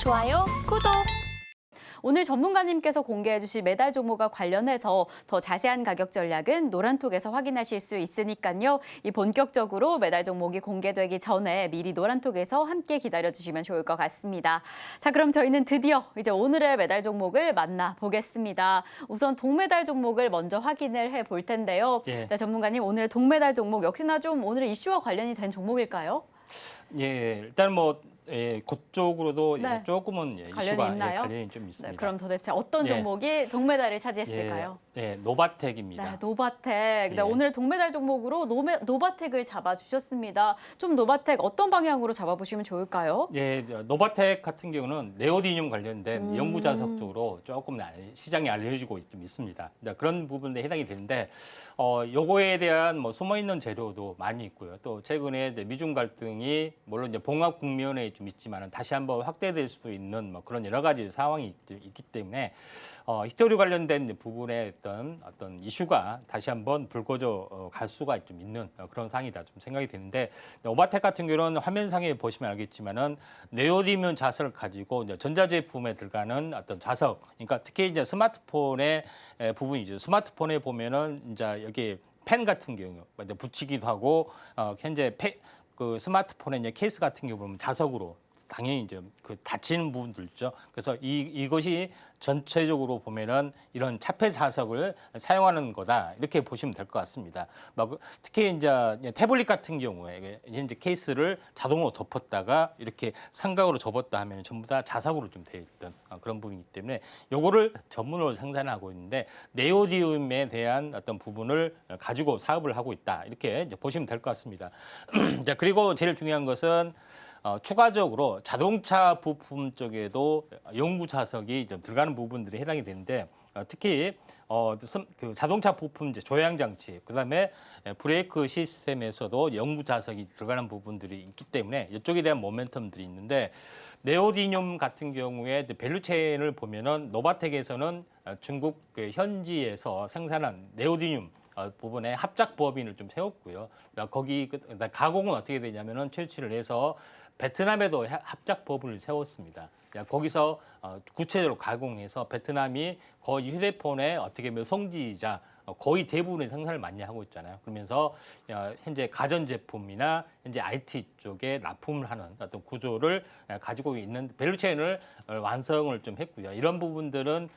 좋아요, 구독. 오늘 전문가님께서 공개해 주실 메달 종목과 관련해서 더 자세한 가격 전략은 노란톡에서 확인하실 수 있으니까요. 이 본격적으로 메달 종목이 공개되기 전에 미리 노란톡에서 함께 기다려주시면 좋을 것 같습니다. 자, 그럼 저희는 드디어 이제 오늘의 메달 종목을 만나보겠습니다. 우선 동메달 종목을 먼저 확인을 해볼 텐데요. 예. 네, 전문가님, 오늘 동메달 종목 역시나 좀 오늘의 이슈와 관련이 된 종목일까요? 예, 일단 뭐 그쪽으로도 네. 조금은 관련이 이슈가 있나요? 관련이 좀 있습니다. 네, 그럼 도대체 어떤 예. 종목이 동메달을 차지했을까요? 예, 노바텍입니다. 네, 노바텍. 네, 예. 오늘 동메달 종목으로 노바텍을 잡아주셨습니다. 좀 노바텍 어떤 방향으로 잡아보시면 좋을까요? 예, 노바텍 같은 경우는 네오디뇽 관련된 연구 자석 쪽으로 조금 시장에 알려지고 좀 있습니다. 그런 부분에 해당이 되는데, 요거에 대한 뭐 숨어 있는 재료도 많이 있고요. 또 최근에 이제 미중 갈등이 물론 이제 봉합 국면에 좀 있지만은 다시 한번 확대될 수도 있는 뭐 그런 여러 가지 상황이 있기 때문에 히토류 관련된 부분에 어떤 이슈가 다시 한번 불거져 갈 수가 좀 있는 그런 상황이다 좀 생각이 되는데, 노바텍 같은 경우는 화면상에 보시면 알겠지만은 네오디뇽 자석을 가지고 이제 전자제품에 들어가는 어떤 자석, 그러니까 특히 이제 스마트폰의 부분이죠. 스마트폰에 보면은 이제 여기 펜 같은 경우 이제 붙이기도 하고, 현재 그 스마트폰의 이제 케이스 같은 경우 보면 자석으로 당연히 이제 그 닫히는 부분들 있죠. 그래서 이것이 전체적으로 보면은 이런 차폐 자석을 사용하는 거다, 이렇게 보시면 될 것 같습니다. 특히 이제 태블릿 같은 경우에 이제 케이스를 자동으로 덮었다가 이렇게 삼각으로 접었다 하면 전부 다 자석으로 좀 되어 있던 그런 부분이기 때문에 요거를 전문으로 생산하고 있는데, 네오디뇽에 대한 어떤 부분을 가지고 사업을 하고 있다, 이렇게 이제 보시면 될 것 같습니다. 자, 그리고 제일 중요한 것은 추가적으로 자동차 부품 쪽에도 연구 자석이 좀 들어가는 부분들이 해당이 되는데, 특히 그 자동차 부품 이제 조향 장치, 그다음에 브레이크 시스템에서도 연구 자석이 들어가는 부분들이 있기 때문에 이쪽에 대한 모멘텀들이 있는데, 네오디뇽 같은 경우에 밸류체인을 보면은 노바텍에서는 중국 그 현지에서 생산한 네오디뇽 부분에 합작 법인을 좀 세웠고요. 거기 가공은 어떻게 되냐면은 채취를 해서 베트남에도 합작 법인을 세웠습니다. 거기서 구체적으로 가공해서 베트남이 거의 휴대폰의 어떻게 보면 성지이자 거의 대부분의 생산을 많이 하고 있잖아요. 그러면서 현재 가전제품이나 현재 IT 쪽에 납품을 하는 어떤 구조를 가지고 있는 밸류체인을 완성을 좀 했고요. 이런 부분들은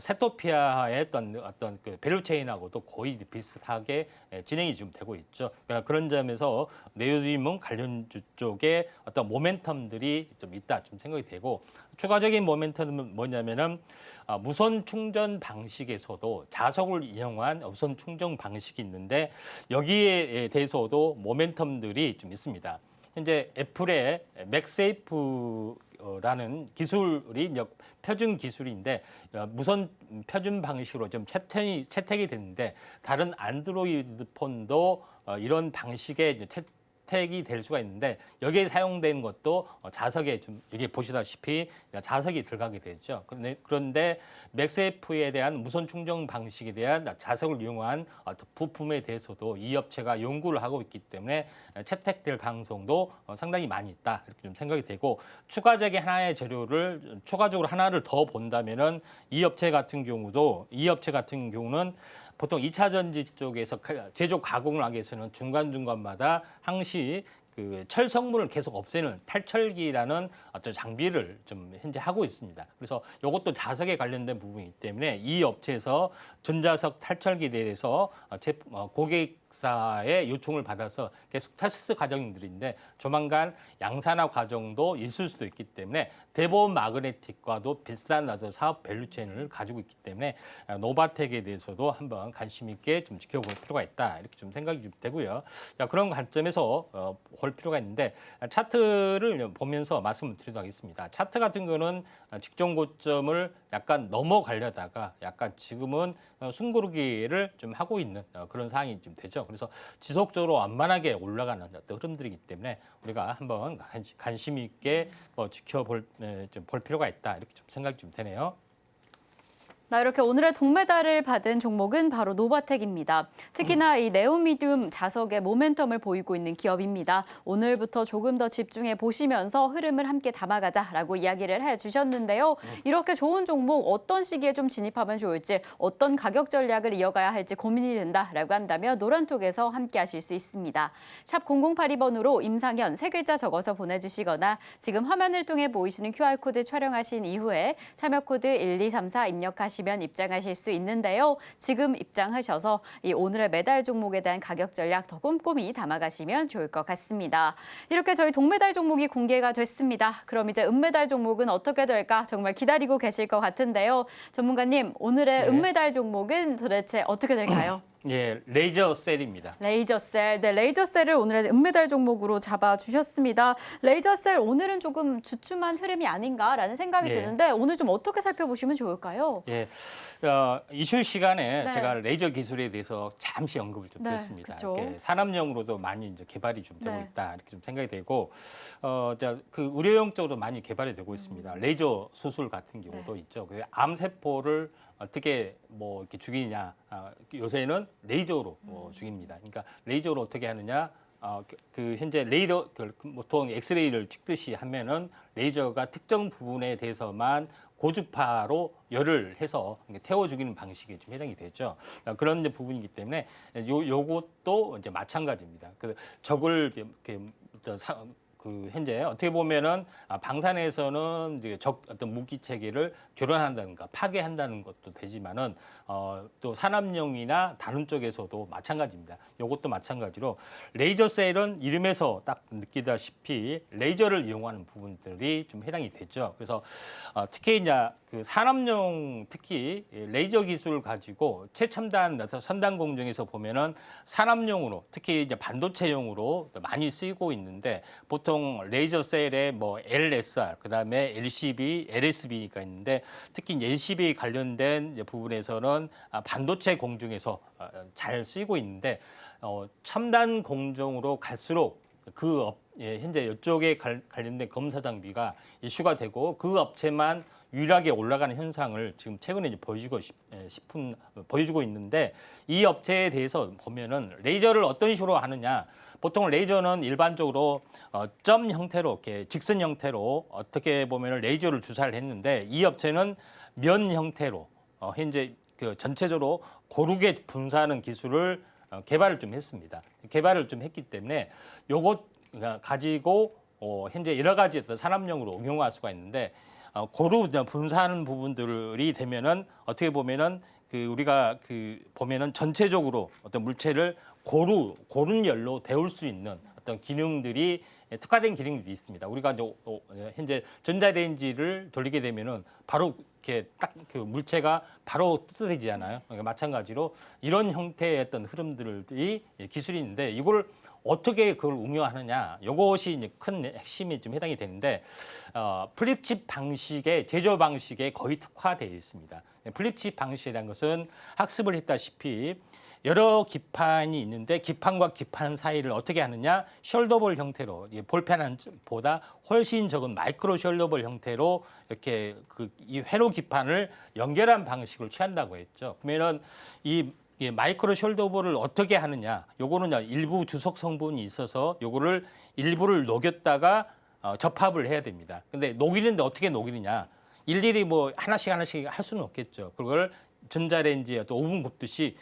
세토피아의 어떤 그 밸류체인하고도 거의 비슷하게 진행이 지금 되고 있죠. 그러니까 그런 점에서 네오디뇽 관련주 쪽에 어떤 모멘텀들이 좀 있다 좀 생각이 되고, 추가적인 모멘텀은 뭐냐면은 무선 충전 방식에서도 자석을 이용한 무선 충전 방식이 있는데, 여기에 대해서도 모멘텀들이 좀 있습니다. 현재 애플의 맥세이프라는 기술이 이제 표준 기술인데, 무선 표준 방식으로 좀 채택이 됐는데, 다른 안드로이드 폰도 이런 방식의 채택이 될 수가 있는데, 여기에 사용된 것도 자석에 좀 여기 보시다시피 자석이 들어가게 되죠. 그런데 맥스F에 대한 무선 충전 방식에 대한 자석을 이용한 부품에 대해서도 이 업체가 연구를 하고 있기 때문에 채택될 가능성도 상당히 많이 있다, 이렇게 좀 생각이 되고, 추가적인 하나의 재료를 추가적으로 하나를 더 본다면은 이 업체 같은 경우는 보통 2차 전지 쪽에서 제조 가공을 하기 위해서는 중간중간마다 항시 그 철성분을 계속 없애는 탈철기라는 어떤 장비를 좀 현재 하고 있습니다. 그래서 이것도 자석에 관련된 부분이기 때문에 이 업체에서 전자석 탈철기에 대해서 고객사의 요청을 받아서 계속 테스트 과정들인데, 조만간 양산화 과정도 있을 수도 있기 때문에 대보험 마그네틱과도 비슷한 사업 밸류체인을 가지고 있기 때문에 노바텍에 대해서도 한번 관심 있게 좀 지켜볼 필요가 있다, 이렇게 좀 생각이 좀 되고요. 자, 그런 관점에서 볼 필요가 있는데, 차트를 보면서 말씀을 드리도록 하겠습니다. 차트 같은 경우는 직전 고점을 약간 넘어가려다가 약간 지금은 숨고르기를 좀 하고 있는 그런 상황이 좀 되죠. 그래서 지속적으로 완만하게 올라가는 어떤 흐름들이기 때문에 우리가 한번 관심 있게 볼 필요가 있다, 이렇게 좀 생각이 좀 되네요. 이렇게 오늘의 동메달을 받은 종목은 바로 노바텍입니다. 특히나 이 네오미듐 자석의 모멘텀을 보이고 있는 기업입니다. 오늘부터 조금 더 집중해 보시면서 흐름을 함께 담아가자라고 이야기를 해주셨는데요. 이렇게 좋은 종목 어떤 시기에 좀 진입하면 좋을지, 어떤 가격 전략을 이어가야 할지 고민이 된다라고 한다면 노란톡에서 함께 하실 수 있습니다. 샵 0082번으로 임상현 세 글자 적어서 보내주시거나 지금 화면을 통해 보이시는 QR코드 촬영하신 이후에 참여 코드 1234 입력하시면 입장하실 수 있는데요. 지금 입장하셔서 이 오늘의 메달 종목에 대한 가격 전략 더 꼼꼼히 담아가시면 좋을 것 같습니다. 이렇게 저희 동메달 종목이 공개가 됐습니다. 그럼 이제 은메달 종목은 어떻게 될까 정말 기다리고 계실 것 같은데요. 전문가님, 오늘의 네. 은메달 종목은 도대체 어떻게 될까요? 예, 레이저 셀입니다. 레이저셀. 네, 레이저셀을 오늘의 은메달 종목으로 잡아주셨습니다. 레이저셀 오늘은 조금 주춤한 흐름이 아닌가라는 생각이 예. 드는데 오늘 좀 어떻게 살펴보시면 좋을까요? 예, 이슈 시간에 네. 제가 레이저 기술에 대해서 잠시 언급을 좀 네, 드렸습니다. 그쵸. 이렇게 산업용으로도 많이 이제 개발이 좀 되고 네. 있다 이렇게 좀 생각이 되고, 그 의료용 쪽으로 많이 개발이 되고 있습니다. 레이저 수술 같은 경우도 네. 있죠. 그 암 세포를 어떻게 뭐 이렇게 죽이냐, 요새는 레이저로 죽입니다. 그러니까 레이저로 어떻게 하느냐. 그 현재 레이더 보통 엑스레이를 찍듯이 하면은 레이저가 특정 부분에 대해서만 고주파로 열을 해서 태워 죽이는 방식에 좀 해당이 되죠. 그런 이제 부분이기 때문에 요것도 이제 마찬가지입니다. 그 적을 이렇게 그 현재 어떻게 보면은 방산에서는 이제 적 어떤 무기 체계를 교란한다든가 파괴한다는 것도 되지만은 또 산업용이나 다른 쪽에서도 마찬가지입니다. 이것도 마찬가지로 레이저 셀은 이름에서 딱 느끼다시피 레이저를 이용하는 부분들이 좀 해당이 되죠. 그래서 특히 이제 그 산업용 특히 레이저 기술을 가지고 최첨단 선단 공정에서 보면은 산업용으로 특히 이제 반도체용으로 많이 쓰이고 있는데 보통 레이저 셀에 뭐 LSR 그다음에 LCB, LSB가 있는데 특히 LCB 관련된 이제 부분에서는 반도체 공정에서 잘 쓰이고 있는데 첨단 공정으로 갈수록 그 현재 이쪽에 관련된 검사 장비가 이슈가 되고 그 업체만 유일하게 올라가는 현상을 지금 최근에 이제 보여주고 있는데 이 업체에 대해서 보면은 레이저를 어떤 식으로 하느냐. 보통 레이저는 일반적으로 점 형태로 이렇게 직선 형태로 어떻게 보면은 레이저를 주사를 했는데 이 업체는 면 형태로 현재 그 전체적으로 고르게 분사하는 기술을 개발을 좀 했습니다. 개발을 좀 했기 때문에 요것 가지고 현재 여러 가지 어떤 산업용으로 응용할 수가 있는데 고루 분사하는 부분들이 되면은 어떻게 보면은 그 우리가 그 보면은 전체적으로 어떤 물체를 고른 열로 데울 수 있는 어떤 기능들이 특화된 기능들이 있습니다. 우리가 이제 현재 전자레인지를 돌리게 되면은 바로 이렇게 딱 그 물체가 바로 뜨뜻해지잖아요. 그러니까 마찬가지로 이런 형태의 어떤 흐름들이 기술이 있는데 이걸 어떻게 그걸 응용하느냐, 이것이 이제 큰 핵심이 좀 해당이 되는데 플립칩 방식의 제조 방식에 거의 특화되어 있습니다. 플립칩 방식이라는 것은 학습을 했다시피 여러 기판이 있는데 기판과 기판 사이를 어떻게 하느냐, 숄더볼 형태로 볼펜보다 훨씬 적은 마이크로 숄더볼 형태로 이렇게 이 회로 기판을 연결한 방식을 취한다고 했죠. 그러면은 이 마이크로 숄더볼을 어떻게 하느냐, 요거는 일부 주석 성분이 있어서 요거를 일부를 녹였다가 접합을 해야 됩니다. 근데 녹이는데 어떻게 녹이느냐, 일일이 뭐 하나씩 할 수는 없겠죠. 그걸 전자레인지에 또 오븐 굽듯이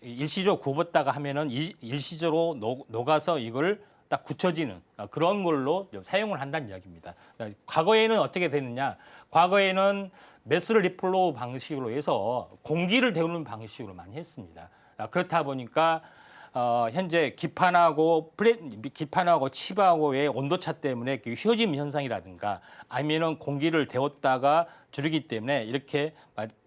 일시적으로 굽었다가 하면은 일시적으로 녹아서 이걸 딱 굳혀지는 그런 걸로 사용을 한다는 이야기입니다. 과거에는 어떻게 됐느냐, 과거에는 메스 리플로 방식으로 해서 공기를 데우는 방식으로 많이 했습니다. 그렇다 보니까 현재 기판하고 칩하고의 온도차 때문에 그 휘어짐 현상이라든가 아니면은 공기를 데웠다가 줄이기 때문에 이렇게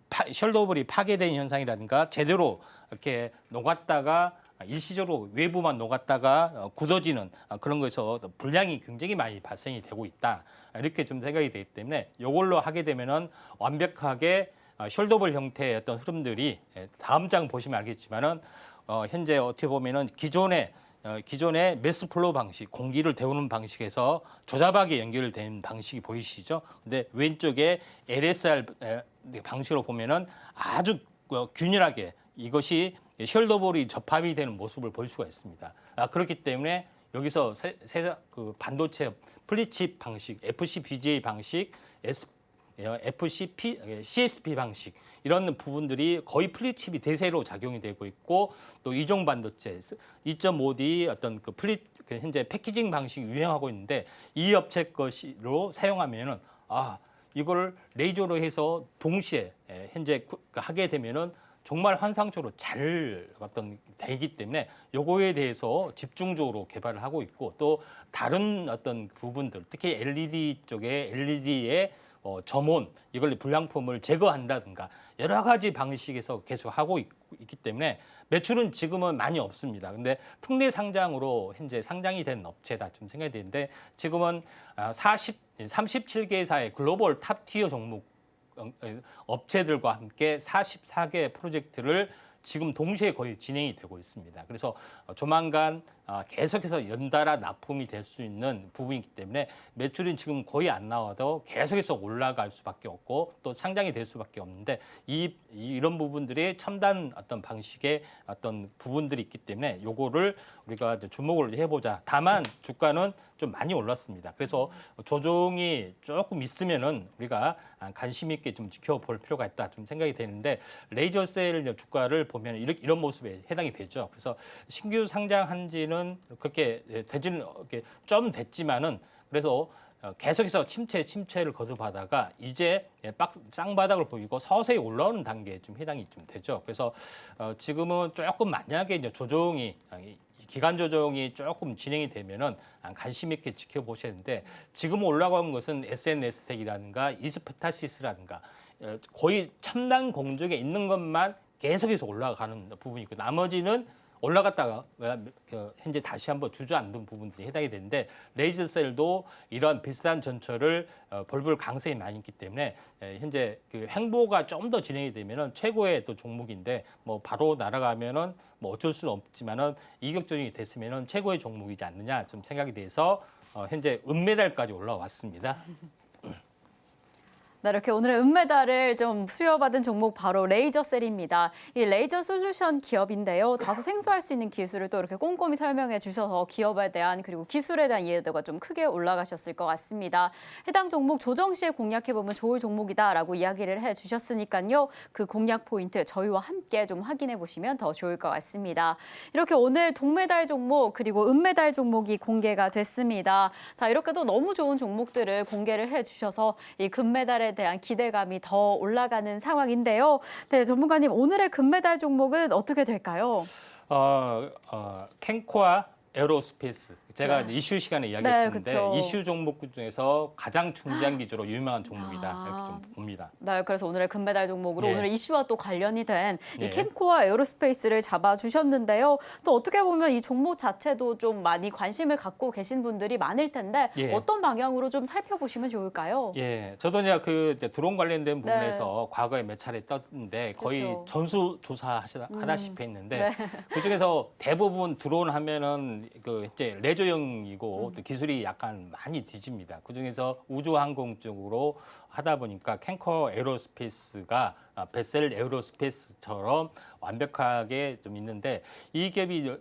숄더볼이 파괴된 현상이라든가 제대로 이렇게 녹았다가 일시적으로 외부만 녹았다가 굳어지는 그런 거에서 불량이 굉장히 많이 발생이 되고 있다. 이렇게 좀 생각이 되기 때문에 이걸로 하게 되면은 완벽하게 숄더볼 형태의 어떤 흐름들이 다음 장 보시면 알겠지만은 현재 어떻게 보면은 기존의 메스 플로우 방식, 공기를 데우는 방식에서 조잡하게 연결된 방식이 보이시죠? 근데 왼쪽에 LSR 방식으로 보면은 아주 균일하게 이것이 숄더볼이 접합이 되는 모습을 볼 수가 있습니다. 그렇기 때문에 여기서 그 반도체 플립칩 방식, FCBGA 방식, CSP 방식 이런 부분들이 거의 플립칩이 대세로 작용이 되고 있고 또 이종 반도체 2.5D 어떤 그 현재 패키징 방식이 유행하고 있는데 이 업체 것으로 사용하면은 이걸 레이저로 해서 동시에 현재 하게 되면은 정말 환상적으로 잘 되기 때문에 요거에 대해서 집중적으로 개발을 하고 있고 또 다른 어떤 부분들 특히 LED 쪽에 LED의 점원 이걸 불량품을 제거한다든가 여러 가지 방식에서 계속 하고 있기 때문에 매출은 지금은 많이 없습니다. 근데 특례 상장으로 현재 상장이 된 업체다 좀 생각이 되는데 지금은 37개사의 글로벌 탑티어 종목 업체들과 함께 44개 프로젝트를 지금 동시에 거의 진행이 되고 있습니다. 그래서 조만간 계속해서 연달아 납품이 될 수 있는 부분이기 때문에 매출은 지금 거의 안 나와도 계속해서 올라갈 수밖에 없고 또 상장이 될 수밖에 없는데 이런 부분들이 첨단 어떤 방식의 어떤 부분들이 있기 때문에 요거를 우리가 이제 주목을 해보자. 다만 주가는 좀 많이 올랐습니다. 그래서 조정이 조금 있으면은 우리가 관심 있게 좀 지켜볼 필요가 있다 좀 생각이 되는데 레이저셀 주가를 보면 이런 모습에 해당이 되죠. 그래서 신규 상장한 지는 그렇게 되지는 좀 됐지만은 그래서 계속해서 침체를 거듭하다가 이제 쌍바닥을 보이고 서서히 올라오는 단계에 좀 해당이 좀 되죠. 그래서 지금은 조금 만약에 이제 기간 조정이 조금 진행이 되면은 관심 있게 지켜보셔야 되는데 지금 올라가는 것은 SNS텍이라든가 이스페타시스라든가 거의 첨단 공정에 있는 것만 계속해서 올라가는 부분이고 나머지는 올라갔다가 현재 다시 한번 주저앉은 부분들이 해당이 되는데 레이저셀도 이런 비슷한 전철을 벌벌 강세에 많이 있기 때문에 현재 그 횡보가 좀 더 진행이 되면은 최고의 또 종목인데 뭐 바로 날아가면은 뭐 어쩔 수는 없지만은 이격조정이 됐으면은 최고의 종목이지 않느냐 좀 생각이 돼서 현재 은메달까지 올라왔습니다. 네, 이렇게 오늘의 은메달을 좀 수여받은 종목 바로 레이저셀입니다. 이 레이저 솔루션 기업인데요. 다소 생소할 수 있는 기술을 또 이렇게 꼼꼼히 설명해 주셔서 기업에 대한 그리고 기술에 대한 이해도가 좀 크게 올라가셨을 것 같습니다. 해당 종목 조정 시에 공략해보면 좋을 종목이다라고 이야기를 해주셨으니까요. 그 공략 포인트 저희와 함께 좀 확인해 보시면 더 좋을 것 같습니다. 이렇게 오늘 동메달 종목 그리고 은메달 종목이 공개가 됐습니다. 자, 이렇게 또 너무 좋은 종목들을 공개를 해주셔서 이 금메달에 대한 기대감이 더 올라가는 상황인데요. 네, 전문가님 오늘의 금메달 종목은 어떻게 될까요? 캔코아 에어로스페이스 제가 이슈 시간에 이야기했는데 그쵸. 이슈 종목 중에서 가장 중장기적으로 유명한 종목이다 이렇게 좀 봅니다. 네, 그래서 오늘의 금메달 종목으로 오늘 이슈와 또 관련이 된 이 예. 캔코아 에어로스페이스를 잡아주셨는데요. 또 어떻게 보면 이 종목 자체도 좀 많이 관심을 갖고 계신 분들이 많을 텐데 어떤 방향으로 좀 살펴보시면 좋을까요? 예, 저도 이제 드론 관련된 부분에서 과거에 몇 차례 떴는데 거의 그쵸. 전수 조사하다시피 했는데 그중에서 대부분 드론 하면은 그 이제 레저용이고 또 기술이 약간 많이 뒤집니다. 그중에서 우주항공 쪽으로 하다 보니까 캔커 에어로스페이스가 베셀 에어로스페이스처럼 완벽하게 좀 있는데 이 기업이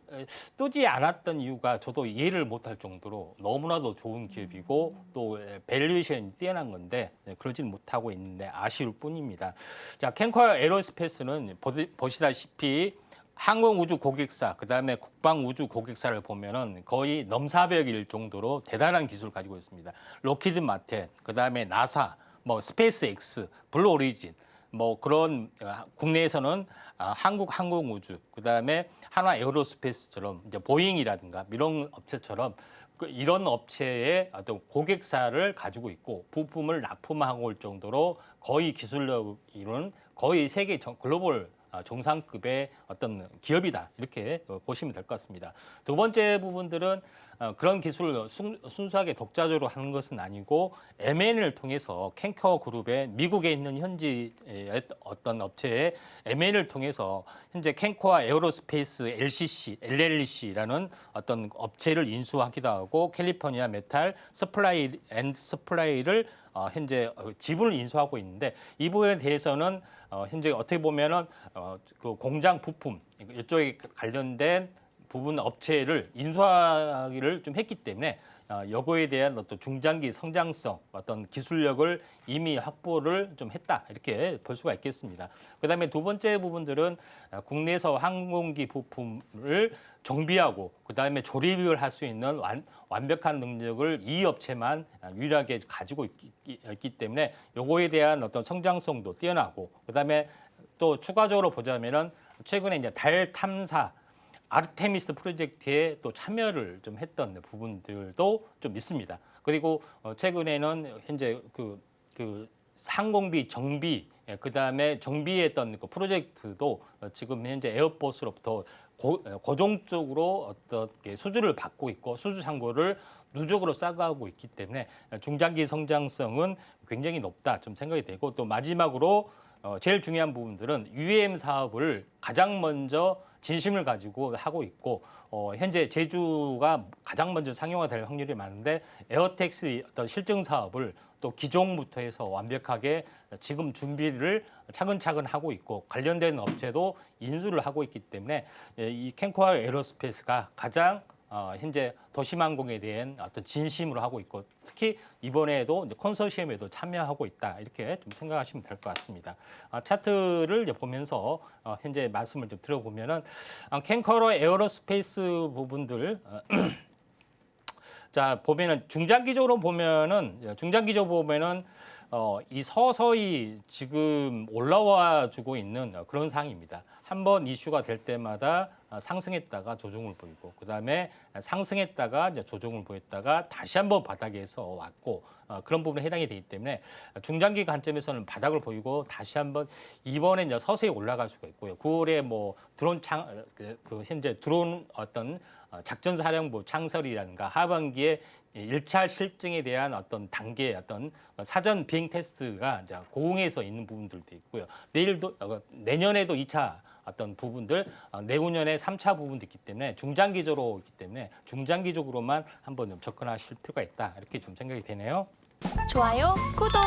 뜨지 않았던 이유가 저도 이해를 못할 정도로 너무나도 좋은 기업이고 또 밸류에이션이 뛰어난 건데 그러지는 못하고 있는데 아쉬울 뿐입니다. 자, 캔커 에어로스페이스는 보시다시피 항공우주 고객사, 그다음에 국방우주 고객사를 보면은 거의 넘사벽일 정도로 대단한 기술을 가지고 있습니다. 로키드 마틴, 그다음에 나사, 뭐 스페이스X, 블루 오리진, 뭐 그런 국내에서는 한국 항공우주, 그다음에 한화 에어로스페이스처럼 이제 보잉이라든가 이런 업체처럼 이런 업체의 어떤 고객사를 가지고 있고 부품을 납품하고 올 정도로 거의 기술력 이런 거의 세계 글로벌 정상급의 어떤 기업이다 이렇게 보시면 될 것 같습니다. 두 번째 부분들은 그런 기술을 순수하게 독자적으로 하는 것은 아니고 M&A를 통해서 캔커 그룹의 미국에 있는 현지의 어떤 업체의 M&A를 통해서 현재 캔커와 에어로스페이스 LLC라는 어떤 업체를 인수하기도 하고 캘리포니아 메탈 서플라이를 현재 지분을 인수하고 있는데 이 부분에 대해서는 현재 어떻게 보면은 그 공장 부품 이쪽에 관련된 부분 업체를 인수하기를 좀 했기 때문에 여거에 대한 어떤 중장기 성장성, 어떤 기술력을 이미 확보를 좀 했다 이렇게 볼 수가 있겠습니다. 그다음에 두 번째 부분들은 국내에서 항공기 부품을 정비하고 그다음에 조립을 할 수 있는 완벽한 능력을 이 업체만 유일하게 가지고 있기 때문에 요거에 대한 어떤 성장성도 뛰어나고 그다음에 또 추가적으로 보자면은 최근에 이제 달 탐사 아르테미스 프로젝트에 또 참여를 좀 했던 부분들도 좀 있습니다. 그리고 최근에는 현재 그 항공비 정비, 그다음에 정비했던 그 프로젝트도 지금 현재 에어버스로부터 고정적으로 어떻게 수주를 받고 있고 수주 상고를 누적으로 쌓아가고 있기 때문에 중장기 성장성은 굉장히 높다 좀 생각이 되고 또 마지막으로 제일 중요한 부분들은 UAM 사업을 가장 먼저 진심을 가지고 하고 있고 현재 제주가 가장 먼저 상용화될 확률이 많은데 에어택시 어떤 실증 사업을 또 기종부터 해서 완벽하게 지금 준비를 차근차근 하고 있고 관련된 업체도 인수를 하고 있기 때문에 이 캔코아 에어로스페이스가 가장 현재 도심항공에 대한 어떤 진심으로 하고 있고 특히 이번에도 이제 컨소시엄에도 참여하고 있다 이렇게 좀 생각하시면 될 것 같습니다. 차트를 이제 보면서 현재 말씀을 좀 들어보면은 캔코아 에어로스페이스 부분들 자 보면은 중장기적으로 보면은 이 서서히 지금 올라와 주고 있는 그런 상황입니다. 한번 이슈가 될 때마다 상승했다가 조정을 보이고 그다음에 상승했다가 이제 조정을 보였다가 다시 한번 바닥에서 왔고 그런 부분에 해당이 되기 때문에 중장기 관점에서는 바닥을 보이고 다시 한번 이번에 이제 서서히 올라갈 수가 있고요. 9월에 뭐 드론 현재 드론 어떤 작전사령부 창설이라든가 하반기에 1차 실증에 대한 어떤 단계 어떤 사전 비행 테스트가 이제 고흥에서 있는 부분들도 있고요. 내년에도 2차 어떤 부분들, 내후년에 3차 부분도 있기 때문에 중장기적으로만 한번 좀 접근하실 필요가 있다. 이렇게 좀 생각이 되네요. 좋아요, 구독!